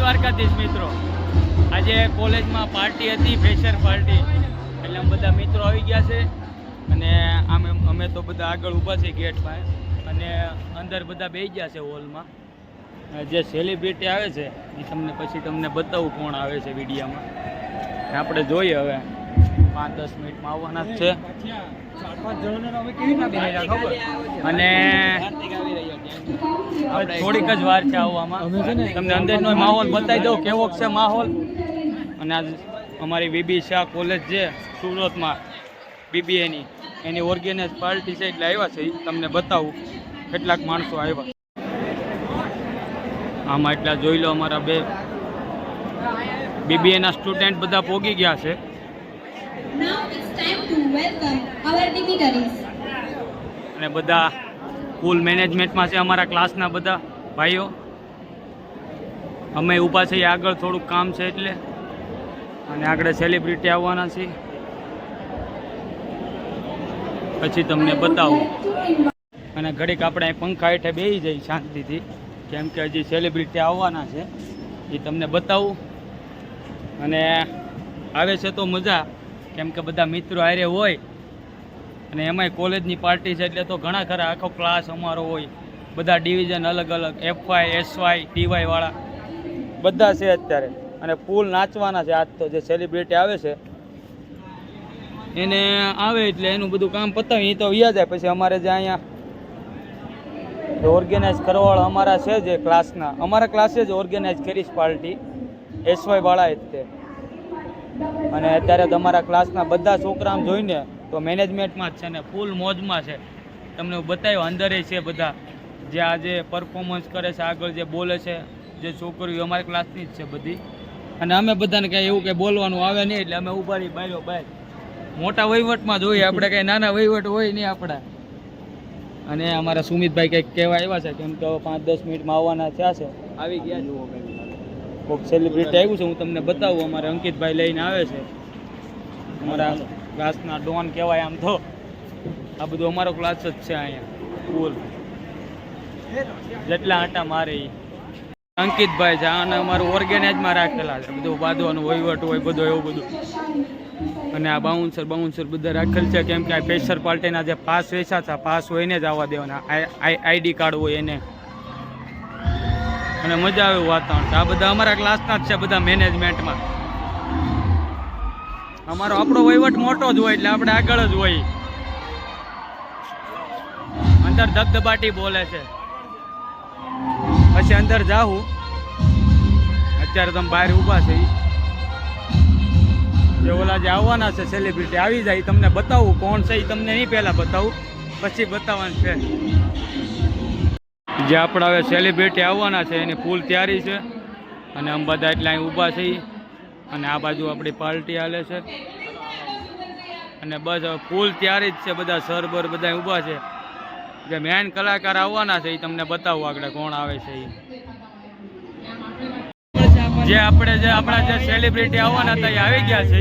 દ્વારકાધીશ મિત્રો, આજે કોલેજમાં પાર્ટી હતી, ફ્રેશર પાર્ટી, એટલે અમે બધા મિત્રો આવી ગયા છે અને અમે તો બધા આગળ ઊભા છે ગેટમાં અને અંદર બધા બેસી ગયા છે હોલમાં. જે સેલિબ્રિટી આવે છે એ તમને બતાવું કોણ આવે છે વિડીયામાં. આપણે જોઈએ હવે 5-10 મિનિટમાં આવવાના જ છે અને થોડીક જ વાર છે આવવામાં. તમને અંદરનો માહોલ બતાવી દઉં કેવો છે માહોલ. અને આજ અમારી બીબી શાહ કોલેજ છે સુરતમાં, બીબીએની એની ઓર્ગેનાઇઝ પાર્ટી છે એટલે આવ્યા છે. તમને બતાવું કેટલાક માણસો આવ્યા આમાં. એટલા જોઈ લો, અમારા બે બીબીએના સ્ટુડન્ટ બધા પોગી ગયા છે. અને બધા ફૂલ મેનેજમેન્ટમાં છે અમારા ક્લાસના બધા ભાઈઓ. અમે ઊભા છીએ આગળ, થોડુંક કામ છે એટલે. અને આગળ સેલિબ્રિટી આવવાના છે, પછી તમને બતાવું. અને ઘડીક આપણે પંખા હેઠે બેસી જઈએ શાંતિથી, કેમ કે હજી સેલિબ્રિટી આવવાના છે એ તમને બતાવું. અને આવે છે તો મજા, કેમ કે બધા મિત્રો હારે હોય અને એમાંય કોલેજની પાર્ટી છે એટલે તો ઘણા ખરા આખો ક્લાસ અમારો હોય, બધા ડિવિઝન અલગ અલગ, એફવાય, એસવાય, ટીવાય વાળા બધા છે અત્યારે. અને ફૂલ નાચવાના છે આજ તો. જે સેલિબ્રિટી આવે છે એને આવે એટલે એનું બધું કામ પતાવી તો વ્યા જાય. પછી અમારે જે અહીંયા ઓર્ગેનાઇઝ કરવાવાળા અમારા છે જે ક્લાસના, અમારા ક્લાસે જ ઓર્ગેનાઇઝ કરીશ પાર્ટી, એસવાય વાળા જ તે. અને અત્યારે તમારા ક્લાસના બધા છોકરા આમ જોઈને તો મેનેજમેન્ટમાં જ છે ને ફૂલ મોજમાં છે. તમને બતાવ્યું અંદર છે બધા જે આજે પરફોર્મન્સ કરે છે, આગળ જે બોલે છે, જે છોકરીઓ અમારી ક્લાસની જ છે બધી. અને અમે બધાને કાંઈ એવું કંઈ બોલવાનું આવે નહીં એટલે અમે ઉભા રહી બાયો બાય. મોટા વહીવટમાં જોઈએ આપણે, કંઈ નાના વહીવટ હોય નહીં આપણા. અને અમારા સુમિતભાઈ કંઈક કહેવા આવ્યા છે, કેમ કે 5-10 મિનિટમાં આવવાના થયા છે. આવી ગયા જુઓ, કોઈક સેલિબ્રિટી આવ્યું છે, હું તમને બતાવું. અમારે અંકિતભાઈ લઈને આવે છે, અમારા ક્લાસના ડોન કહેવાય આમ તો. આ બધું અમારો ક્લાસ જ છે અહીંયા ફૂલ, જેટલા આંટા મારે એ અંકિતભાઈ છે. આને અમારું ઓર્ગેનાઇઝમાં રાખેલા છે, બધું બાંધવાનું વહીવટ હોય બધું એવું બધું. અને આ બાઉન્સર બધા રાખેલ છે, કેમ કે આ ફ્રેશર પાર્ટીના જે પાસ વેચા હતા, પાસ હોય એને જ આવવા દેવાના, આઈડી કાર્ડ હોય એને. અને મજા આવે વાતાવરણ. આ બધા અમારા ક્લાસના જ છે, બધા મેનેજમેન્ટમાં. આપણો વહીવટ મોટો જ હોય એટલે આપણે આગળ જ હોય. અંદર ધબધબાટી બોલે છે. પછી અંદર જાઉં, અત્યારે તમે બહાર ઊભા છે જે ઓલા જે આવવાના છે સેલિબ્રિટી આવી જાય, તમને બતાવું કોણ છે એ. તમને નહીં પહેલાં બતાવું, પછી બતાવવાનું છે. જે આપણા હવે સેલિબ્રિટી આવવાના છે એની ફૂલ તૈયારી છે. અને આમ બધા એટલે અહીં ઊભા છે. અને આ બાજુ આપણી પાર્ટી હાલે છે. અને બસ ફૂલ તૈયારી જ છે. બધા સરબર બધા ઊભા છે. જે મેન કલાકાર આવવાના છે એ તમને બતાવું આગળ કોણ આવે છે એ. જે આપણા જે સેલિબ્રિટી આવવાના હતા એ આવી ગયા છે.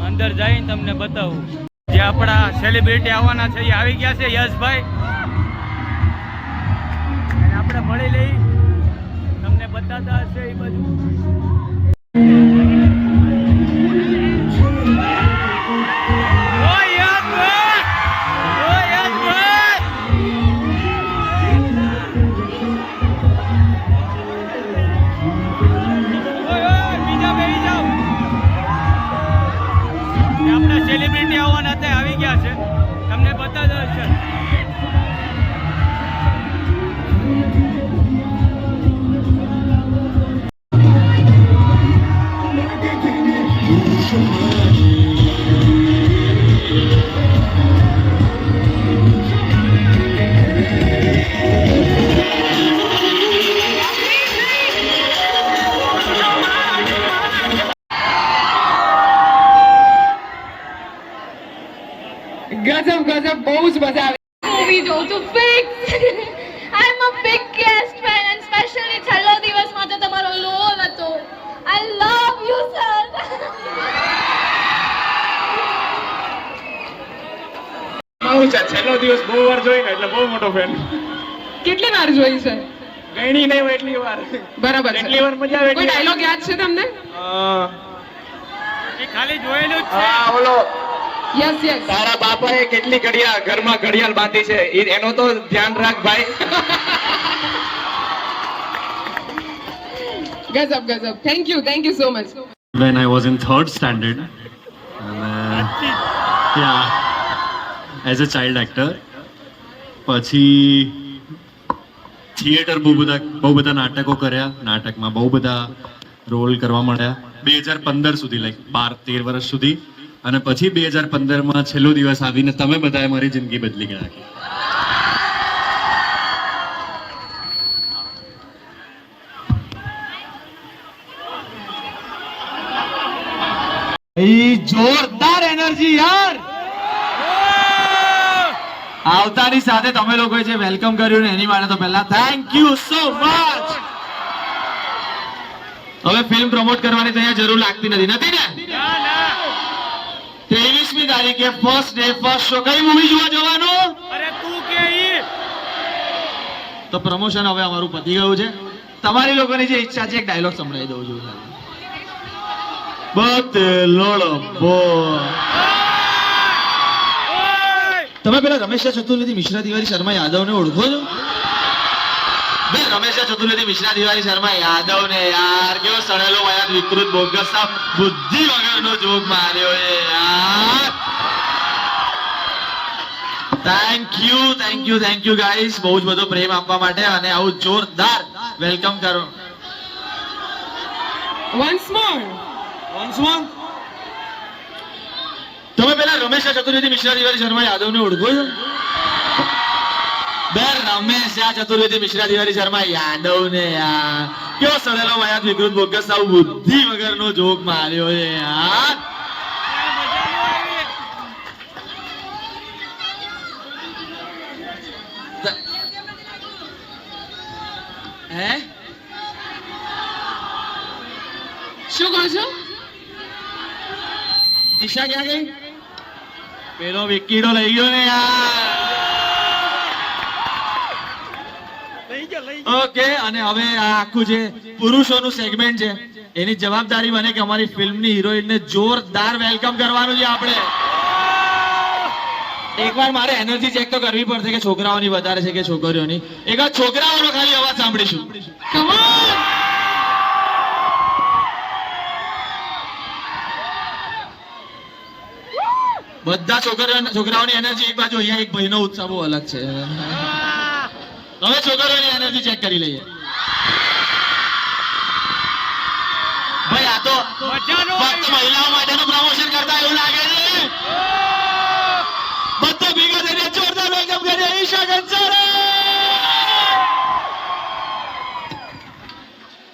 અંદર જઈને તમને બતાવું. જે આપણા સેલિબ્રિટી આવવાના છે એ આવી ગયા છે, યશભાઈ. આપણે મળી લઈ, તમને બતાતા હશે એ બધું. આપણા સેલિબ્રિટી આવવાના હતા આવી ગયા છે, તમને બતાતા હશે. ગજબ બહુ જ મજા આવી. મૂવી જોઉં છું fix. I am a biggest fan and specially છેલ્લો દિવસ માટે તમારો લોલ હતો. I love you sir. બહુ છે, છેલ્લો દિવસ બહુ વાર જોઈને એટલે બહુ મોટો ફેન. કેટલી વાર જોઈ છે? ગણી નહીં હોય એટલી વાર. બરાબર છે. એટલી વાર મજા આવે કોઈ ડાયલોગ યાદ છે તમને? હા, ઓલો યસ યસ. તારા બાપાએ કેટલી ઘરમાં ઘડિયાળ બાંધી છે એનો તો ધ્યાન રાખ ભાઈ. ગજબ ગજબ. Thank you so much. when I was in third standard. And, yeah, as a child actor. પછી થિયેટર બહુ બધા નાટકો કર્યા. નાટકમાં બહુ બધા રોલ કરવા મળ્યા 2015 સુધી, લાઈક 12-13 વર્ષ સુધી. અને પછી 2015માં છેલ્લો દિવસ આવીને તમે બધાએ મારી જિંદગી બદલી નાખી. જોરદાર એનર્જી યાર. આવતાની સાથે તમે લોકોએ જે વેલકમ કર્યું ને એની માટે તો પહેલા થેન્ક યુ સો મચ. હવે ફિલ્મ પ્રમોટ કરવાની તો અહીંયા જરૂર લાગતી નથી ને? 23મી તારીખે ફર્સ્ટ ડે ફર્સ્ટ શો કઈ મૂવી જોવા જવાનું? તો પ્રમોશન હવે અમારું પતી ગયું છે. તમારી લોકોની જે ઈચ્છા છે એક ડાયલોગ સંભળાવી દઉં છું. તમે પેલા રમેશ ચતુર્વેદી મિશ્રા તિવારી શર્મા યાદવને ઓળખો છો? બે રમેશ ચતુર્વેદી મિશ્રા તિવારી શર્મા યાદવને યાર કેવો સડેલો વયાત વિકૃત બોગસ સાફ બુદ્ધિ વગરનો જોક માર્યો છે યાર. થેન્ક યુ ગાઈસ, બહુ જ બધો પ્રેમ આપવા માટે અને આવું જોરદાર વેલકમ કરો. વન્સ મોર. તમે પેલા રમેશ ચતુર્વેદી મિશ્રા તિવારી શર્મા યાદવને ઓળખો છો? બે રમેશ ચતુર્વેદી મિશ્રા તિવારી શર્મા યાદવને યાર કેવો સડેલો વયાત વિકૃત બોગસ સાવ બુદ્ધિ વગરનો જોક માર્યો છે યાર. હે શું કહો છો? દિશા ક્યાં ગઈ? પેલો વિકીડો લઈ ગયો ને યાર. ઓકે, અને હવે આ આખું જે પુરુષોનું સેગમેન્ટ છે એની જવાબદારી બને કે અમારી ફિલ્મની હિરોઈનને જોરદાર વેલકમ કરવાનું છે આપણે. એકવાર મારે એનર્જી ચેક તો કરવી પડશે કે છોકરાઓની વધારે છે કે છોકરીઓની. એકવાર છોકરાઓનો ખાલી અવાજ સાંભળીશું. Come on. બધા છોકરાઓની એનર્જી એક બાજુ, અહીંયા એક ભાઈનો ઉત્સાહ બહુ અલગ છે. હવે છોકરીઓની એનર્જી ચેક કરી લઈએ. ભાઈ આ તો ફક્ત મહિલાઓ માટેનું પ્રમોશન કરતા એવું લાગે છે. બધા ભેગા થઈને જોરદાર વેલકમ કરીએ ઈશા કંસારા.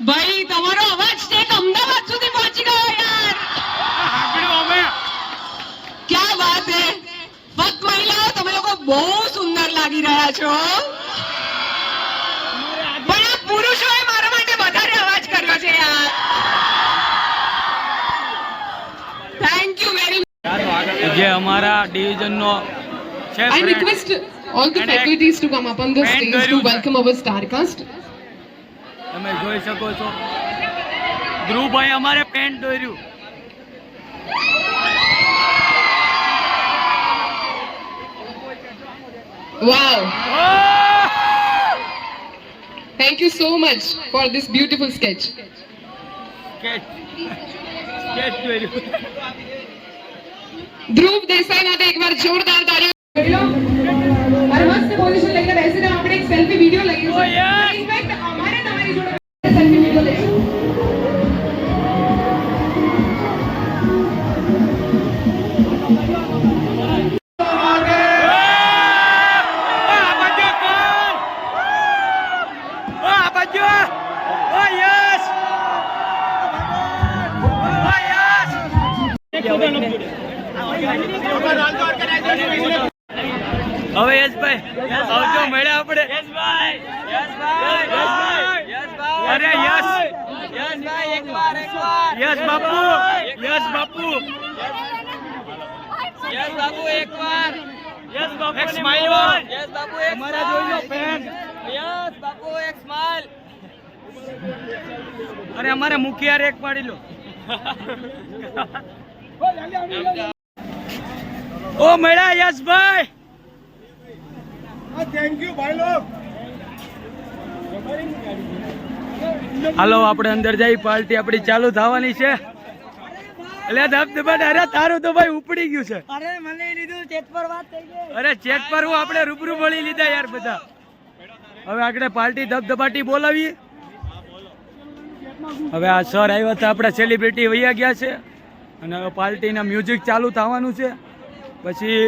ભાઈ તમારો અવાજ ટેક અમદાવાદ સુધી પહોંચી ગયો યાર. ક્યા વાત હે. ફક્ત મહિલાઓ તમે લોકો બહુ સુંદર લાગી રહ્યા છો. પણ આ પુરુષોએ મારા માટે વધારે અવાજ કર્યો છે યાર. Thank you very much. જે અમારા ડિવિઝનનો છે I request all the faculties to come up on the stage to welcome our star cast. તમે જોઈ શકો છો ધ્રુવભાઈ અમારે પેન્ટ દોર્યું. Wow. Thank you so much for this beautiful sketch. ધ્રુવ દેસાઈ માટે એકવાર જોરદાર તાળીઓ. અરે મસ્ત પોઝિશન લઈને બેસીને આપણે એક સેલ્ફી વિડિયો લઈએ છીએ. ઇનફેક્ટ અમારે તમારી જોડે સેલ્ફી વિડિયો લઈશું. હવે યશભાઈ આવજો મળ્યા આપણે. અરે યશભાઈ એકવાર યશ બાપુ એકવાર એક સ્માઈલ યશ બાપુ એક અમારા જોઈ લો ફેન યશ બાપુ એક સ્માઈલ. અરે અમારે મુખિયા એક પાડી લો. ઓ મળ્યા યશભાઈ. હાલો આપણે અંદર જઈ, પાર્ટી આપણી ચાલુ થવાની છે. એટલે ધબધબાટ. અરે તારું તો ભાઈ ઉપડી ગયું છે. અરે મને લીધું ચેટ પર વાત થઈ ગઈ. અરે ચેટ પર હું આપણે રૂબરૂ મળી લીધા યાર બધા. હવે આગળ પાર્ટી ધબધબાટી બોલાવીએ. હવે આ સર આવ્યા હતા, આપણા સેલિબ્રિટી વૈયા ગયા છે અને હવે પાર્ટીના મ્યુઝિક ચાલુ થવાનું છે. પછી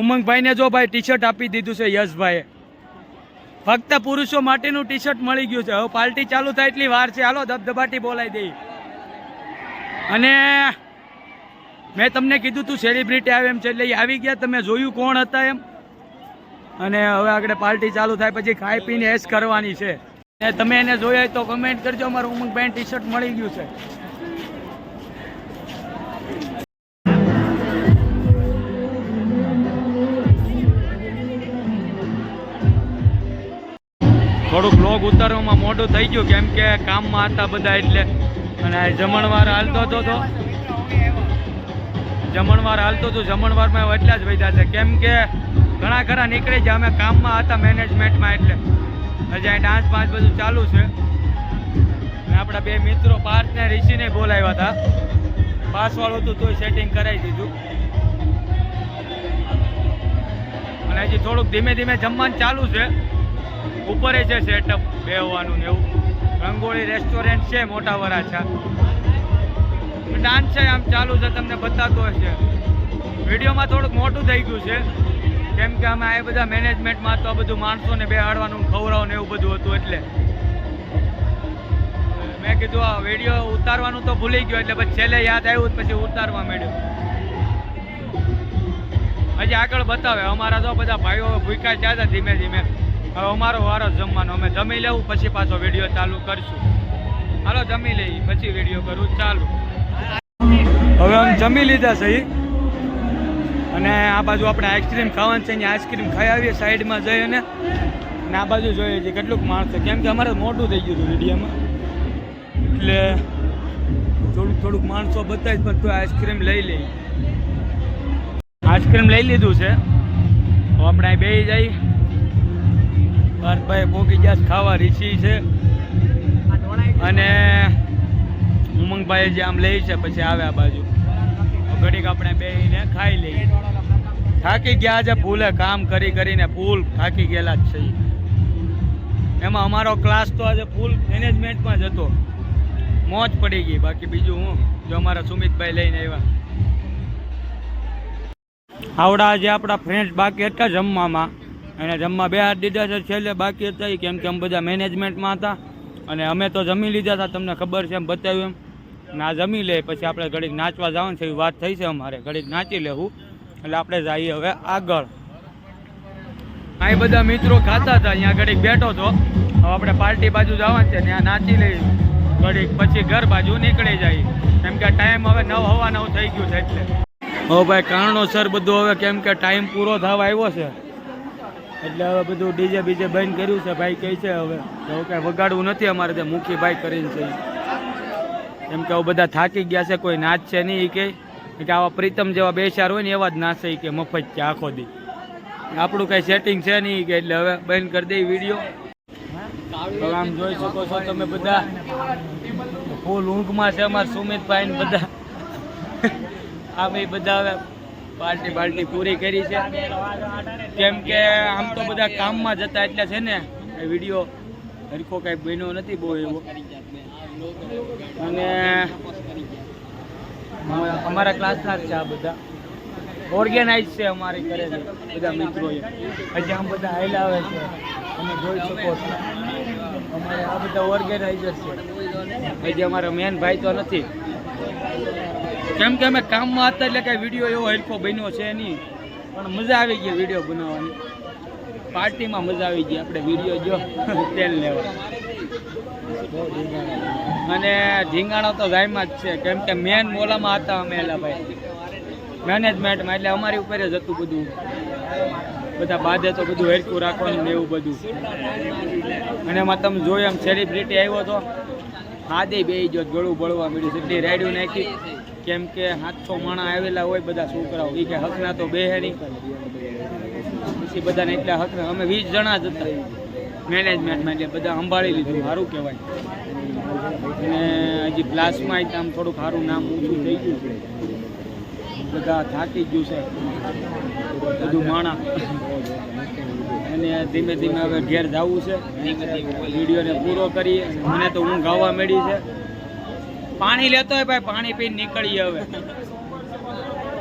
ઉમંગભાઈને જો ભાઈ ટી શર્ટ આપી દીધું છે યશભાઈએ. ફક્ત પુરુષો માટેનું ટી શર્ટ મળી ગયું છે. હવે પાર્ટી ચાલુ થાય એટલી વાર છે. હાલો ધબધબાટી બોલાવી દઈએ. અને મેં તમને કીધું તું સેલિબ્રિટી આવે એમ છે, એટલે એ આવી ગયા. તમે જોયું કોણ હતા એમ. અને હવે આગળ પાર્ટી ચાલુ થાય પછી ખાઈ પીને એશ કરવાની છે. અને તમે એને જોયા હોય તો કમેન્ટ કરજો. અમારું ઉમંગભાઈ ટી શર્ટ મળી ગયું છે. થોડુંક બ્લોગ ઉતારવામાં મોડું થઈ ગયું કેમ કે કામમાં હતા બધા એટલે. અને જમણવાર હાલતો હતો જમણવારમાં એટલા જ વધ્યા છે કેમ કે ઘણા ખરા નીકળી જાય. અમે કામમાં હતા મેનેજમેન્ટમાં એટલે હજી અહીં ડાન્સ બાન્સ બધું ચાલુ છે. અને આપણા બે મિત્રો પાર્થ ને ઋષિને બોલાવ્યા હતા. પાસવાળું હતું તોય સેટિંગ કરાવી દીધું. અને હજી થોડુંક ધીમે ધીમે જમવાનું ચાલુ છે. ઉપર છે સેટઅપ બેહવાનું ને એવું. રંગોળી રેસ્ટોરન્ટ છે મોટા વરાછા. ડાન્સ છે આમ ચાલુ છે, તમને બતાતો હશે. વિડીયોમાં થોડુંક મોટું થઈ ગયું છે કેમ કે અમે આ બધા મેનેજમેન્ટમાં તો બધું માણસોને બેહાડવાનું ખવડાવવાનું એવું બધું હતું એટલે મેં કીધું આ વિડીયો ઉતારવાનું તો ભૂલી ગયો એટલે પછી છેલ્લે યાદ આવ્યું પછી ઉતારવા માંડ્યું. હજી આગળ બતાવે. અમારા તો બધા ભાઈઓ ભૂખ્યા ગયા હતા ધીમે ધીમે. હવે અમારો વારો જમવાનો. અમે જમી લેવું પછી પાછો વિડીયો ચાલુ કરશું. હાલો જમી લઈએ પછી વિડીયો કરું ચાલુ. હવે અમે જમી લીધા સહી. અને આ બાજુ આપણે આઈસ્ક્રીમ ખાવાની છે. અહીંયા આઈસ્ક્રીમ ખાઈ આવીએ સાઈડમાં જઈ. અને આ બાજુ જોઈએ છીએ કેટલુંક માણસ છે કેમ કે અમારે મોટું થઈ ગયું હતું વિડીયોમાં એટલે થોડુંક માણસો બતાવી પણ તો આઈસ્ક્રીમ લઈ લઈએ. આઈસ્ક્રીમ લઈ લીધું છે. તો આપણે અહીં બેસી જઈએ. પાર્થભાઈ પોકી ગયા ખાવા. ઋષિ છે અને ઉમંગભાઈ જે આમ લે છે પછી આવે આ બાજુ. ઘડીક આપણે બેસીને ખાઈ લઈએ. થાકી ગયા છે ફૂલે. કામ કરી કરીને ફૂલ થાકી ગયેલા જ છે. એમાં અમારો ક્લાસ તો આજે ફૂલ મેનેજમેન્ટમાં જ હતો. મોજ પડી ગઈ. બાકી બીજું હું જો અમારા સુમિતભાઈ લઈને આવ્યા. આવડા જે આપણા ફ્રેન્ડ્સ બાકી હતા જમવામાં અને જમવા બે હાથ દીધા છે છેલ્લે બાકી હતા કેમ કે અમે બધા મેનેજમેન્ટમાં હતા. અને અમે તો જમી લીધા હતા તમને ખબર છે એમ બતાવ્યું એમ. અને આ જમી લે પછી આપણે ઘડીક નાચવા જવાનું છે એવી વાત થઈ છે અમારે. ઘડીક નાચી લેવું એટલે આપણે જઈએ હવે આગળ. અહીં બધા મિત્રો ખાતા હતા. અહીંયા ઘડીક બેઠો હતો. હવે આપણે પાર્ટી બાજુ જવાનું છે ત્યાં નાચી લઈ ઘડીક પછી ઘર બાજુ નીકળી જાય કેમ કે ટાઈમ હવે 9:09 થઈ ગયું છે એટલે. હવે ભાઈ કારણોસર બધું હવે કેમ કે ટાઈમ પૂરો થવા આવ્યો છે એટલે હવે બધું ડીજે બીજે બંધ કર્યું છે. ભાઈ કહે છે હવે કાંઈ વગાડવું નથી અમારે ત્યાં મૂકી ભાઈ કરીને છે કેમ કે હવે બધા થાકી ગયા છે. કોઈ નાચ છે નહીં કે આવા પ્રીતમ જેવા બે ચાર હોય ને એવા જ નાચે કે મફત છે આખો દી. આપણું કાંઈ સેટિંગ છે નહીં કે એટલે હવે બંધ કરી દઈએ વિડીયો. હવે આમ જોઈ શકો છો તમે બધા ફૂલ ઊંઘમાં છે. અમારા સુમિતભાઈ ને બધા આ ભાઈ બધા હવે પાર્ટી પૂરી કરી છે કેમ કે આમ તો બધા કામમાં જતા એટલે છે ને એ વિડીયો હરખો કાંઈ બન્યો નથી બહુ એવો. અને અમારા ક્લાસના જ છે આ બધા. ઓર્ગેનાઇઝ છે અમારી કરે છે બધા મિત્રોએ. હજી આમ બધા હાઈલા આવે છે તમે જોઈ શકો છો. અમારે આ બધા ઓર્ગેનાઇઝર છે. હજી અમારો મેન ભાઈ તો નથી કેમ કે અમે કામમાં હતા એટલે કાંઈ વિડીયો એવો હરખો બન્યો છે નહીં. પણ મજા આવી ગઈ વિડીયો બનાવવાની. પાર્ટીમાં મજા આવી ગઈ. આપણે વિડીયો જો તેલ લેવા અને ઢીંગાણો તો ગાયમાં જ છે કેમ કે મેન મોલામાં હતા અમે એલા ભાઈ મેનેજમેન્ટમાં એટલે અમારી ઉપર જ હતું બધું. બધા બાંધે તો બધું હેરકું રાખવાનું ને એવું બધું. અને એમાં તમે જોયું એમ સેલિબ્રિટી આવ્યો તો હાદે બેહી ગયો, ગળું બળવા મળ્યું, એટલી રાઈડું નાખી. કેમ કે 700 માણસ આવેલા હોય બધા છોકરાઓ, એ કે હકના તો બેહે નહીં. પછી બધાને એટલા હકના, અમે 20 જણા જ હતા મેનેજમેન્ટમાં, એટલે બધા સંભાળી લીધું, સારું કહેવાય. અને હજી ક્લાસમાં આમ થોડુંક સારું નામ ઊંચું થઈ ગયું છે, બધા થાકી ગયું છે બધું માણા. અને ધીમે ધીમે હવે ઘેર જવું છે, વિડીયોને પૂરો કરીએ. મને તો ઊંઘ આવવા મળી છે. પાણી લેતો હોય ભાઈ, પાણી પીને નીકળીએ હવે.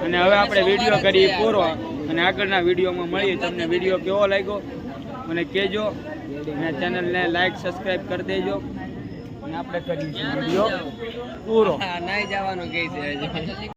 અને હવે આપણે વિડીયો કરીએ પૂરો, અને આગળના વિડીયોમાં મળીએ. તમને વિડીયો કેવો લાગ્યો મને કહેજો, અને ચેનલને લાઈક સબસ્ક્રાઈબ કરી દેજો. અને આપણે કરીશું વિડીયો પૂરો. નહીં જવાનું કહે છે.